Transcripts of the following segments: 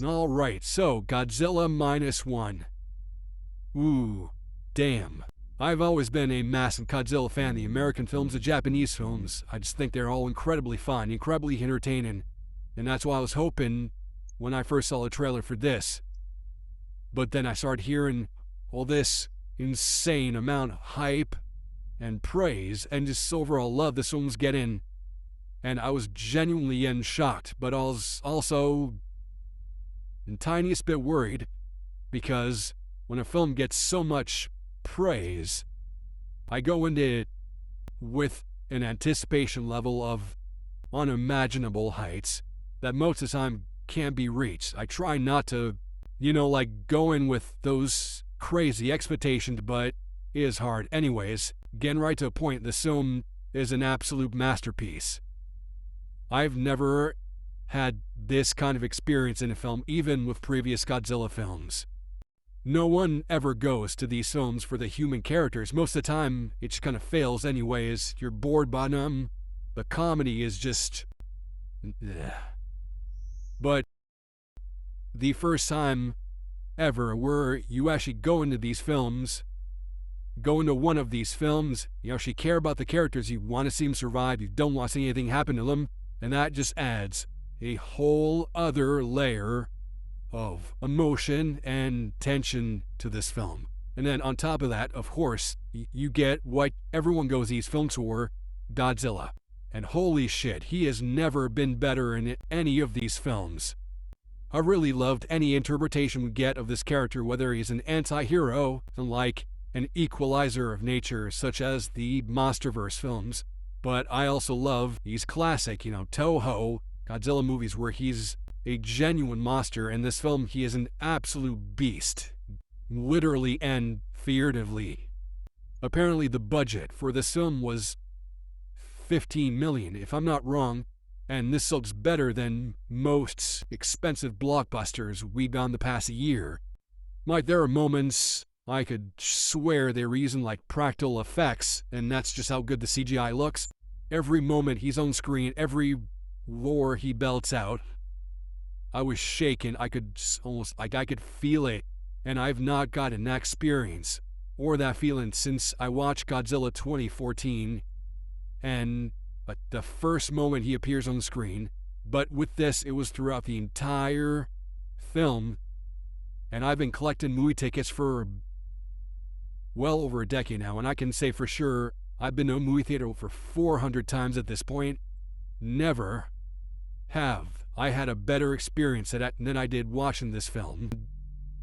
Alright, so Godzilla -1. Ooh, damn. I've always been a massive Godzilla fan. The American films, the Japanese films, I just think they're all incredibly fun, incredibly entertaining. And that's why I was hoping when I first saw the trailer for this. But then I started hearing all this insane amount of hype and praise and just overall love this film's getting. And I was genuinely shocked, but I was also the tiniest bit worried, because when a film gets so much praise, I go into it with an anticipation level of unimaginable heights that most of the time can't be reached. I try not to, go in with those crazy expectations, but it is hard. Anyways, getting right to the point, this film is an absolute masterpiece. I've never had this kind of experience in a film, even with previous Godzilla films. No one ever goes to these films for the human characters. Most of the time, it just kind of fails anyways. You're bored by them. The comedy is just... But the first time ever where you actually go into these films, go into one of these films, you actually care about the characters, you want to see them survive, you don't want to see anything happen to them, and that just adds a whole other layer of emotion and tension to this film. And then on top of that, of course, you get what everyone goes to these films for, Godzilla. And holy shit, he has never been better in any of these films. I really loved any interpretation we get of this character, whether he's an anti-hero, like an equalizer of nature, such as the Monsterverse films. But I also love these classic, Toho Godzilla movies where he's a genuine monster. In this film, he is an absolute beast, literally and figuratively. Apparently the budget for this film was $15 million, if I'm not wrong, and this looks better than most expensive blockbusters we've gone the past year. Like, there are moments I could swear they were using like practical effects, and that's just how good the CGI looks. Every moment he's on screen, every roar he belts out, I was shaken. I could almost, I could feel it, and I've not gotten that experience or that feeling since I watched Godzilla 2014, and the first moment he appears on the screen. But with this, it was throughout the entire film, and I've been collecting movie tickets for well over a decade now, and I can say for sure I've been to a movie theater over 400 times at this point. Never have I had a better experience than I did watching this film.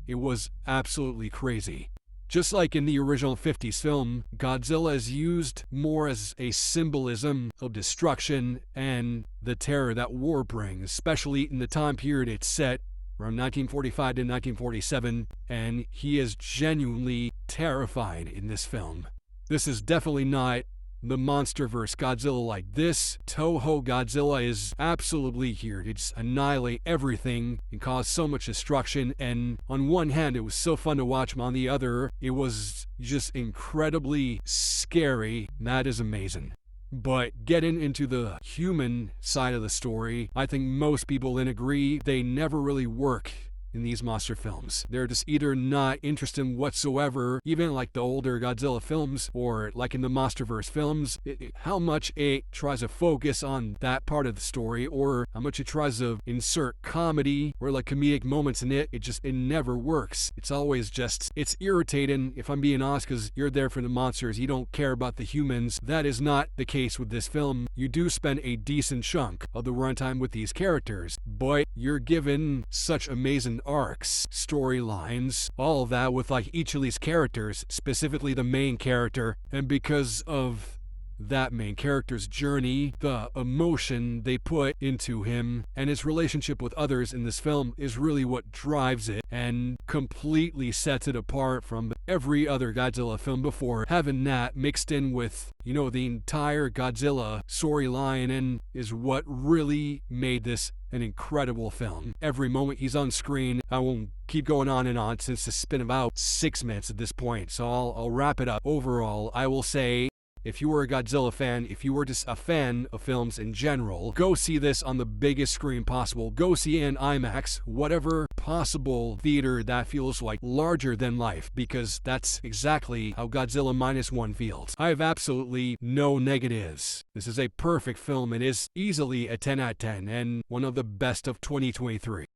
It was absolutely crazy. Just like in the original 50s film, Godzilla is used more as a symbolism of destruction and the terror that war brings, especially in the time period it's set, around 1945 to 1947, and he is genuinely terrified in this film. This is definitely not the Monsterverse Godzilla. Like this Toho Godzilla is absolutely here to just annihilate everything and cause so much destruction. And on one hand, it was so fun to watch him. On the other, it was just incredibly scary. That is amazing. But getting into the human side of the story, I think most people then agree they never really work in these monster films. They're just either not interesting whatsoever, even like the older Godzilla films, or like in the Monsterverse films, how much it tries to focus on that part of the story, or how much it tries to insert comedy or like comedic moments in it, it never works. It's always just, it's irritating, if I'm being honest, because you're there for the monsters, you don't care about the humans. That is not the case with this film. You do spend a decent chunk of the runtime with these characters, but you're given such amazing arcs, storylines, all of that with like each of these characters, specifically the main character, and because of that main character's journey, the emotion they put into him, and his relationship with others in this film is really what drives it and completely sets it apart from every other Godzilla film before. Having that mixed in with, the entire Godzilla storyline and is what really made this an incredible film. Every moment he's on screen, I won't keep going on and on since it's been about 6 minutes at this point, so I'll wrap it up. Overall, I will say If you were a Godzilla fan, if you were just a fan of films in general, go see this on the biggest screen possible. Go see it in IMAX, whatever possible theater that feels like larger than life, because that's exactly how Godzilla -1 feels. I have absolutely no negatives. This is a perfect film. It is easily a 10 out of 10 and one of the best of 2023.